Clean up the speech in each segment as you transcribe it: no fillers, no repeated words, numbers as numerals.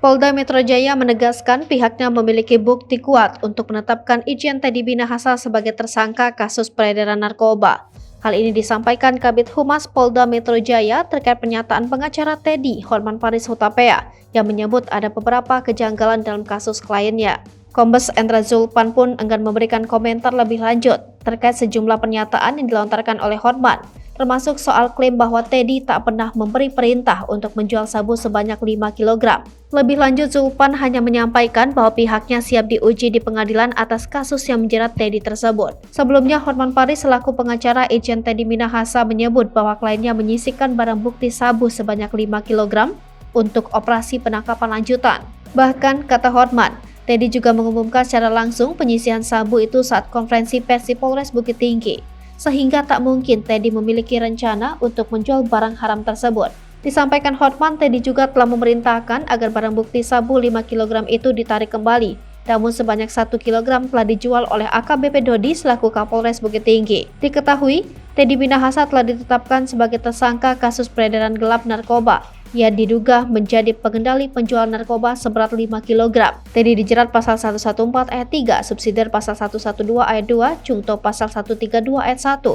Polda Metro Jaya menegaskan pihaknya memiliki bukti kuat untuk menetapkan Irjen Teddy Minahasa sebagai tersangka kasus peredaran narkoba. Hal ini disampaikan Kabid Humas Polda Metro Jaya terkait pernyataan pengacara Teddy, Hotman Paris Hutapea, yang menyebut ada beberapa kejanggalan dalam kasus kliennya. Kombes Endra Zulpan pun enggan memberikan komentar lebih lanjut terkait sejumlah pernyataan yang dilontarkan oleh Hotman, termasuk soal klaim bahwa Teddy tak pernah memberi perintah untuk menjual sabu sebanyak 5 kg. Lebih lanjut, Zulpan hanya menyampaikan bahwa pihaknya siap diuji di pengadilan atas kasus yang menjerat Teddy tersebut. Sebelumnya, Hotman Paris selaku pengacara Irjen Teddy Minahasa menyebut bahwa kliennya menyisihkan barang bukti sabu sebanyak 5 kg untuk operasi penangkapan lanjutan. Bahkan, kata Hotman, Teddy juga mengumumkan secara langsung penyisihan sabu itu saat konferensi pers di Polres Bukit Tinggi, sehingga tak mungkin Teddy memiliki rencana untuk menjual barang haram tersebut. Disampaikan Hotman, Teddy juga telah memerintahkan agar barang bukti sabu 5 kg itu ditarik kembali, namun sebanyak 1 kg telah dijual oleh AKBP Dodi selaku Kapolres Bukit Tinggi. Diketahui, Teddy Minahasa telah ditetapkan sebagai tersangka kasus peredaran gelap narkoba. Ia diduga menjadi pengendali penjual narkoba seberat 5 kg. Teddy dijerat pasal 114 ayat 3, subsidiar pasal 112 ayat 2, Jungto pasal 132 ayat 1,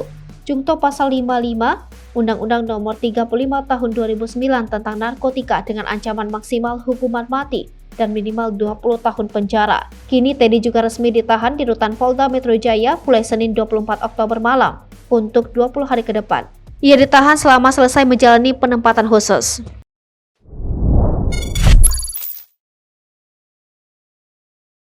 Jungto pasal 55, Undang-Undang Nomor 35 Tahun 2009 tentang narkotika dengan ancaman maksimal hukuman mati dan minimal 20 tahun penjara. Kini Teddy juga resmi ditahan di rutan Polda Metro Jaya mulai Senin 24 Oktober malam untuk 20 hari ke depan. Ia ditahan selama selesai menjalani penempatan khusus.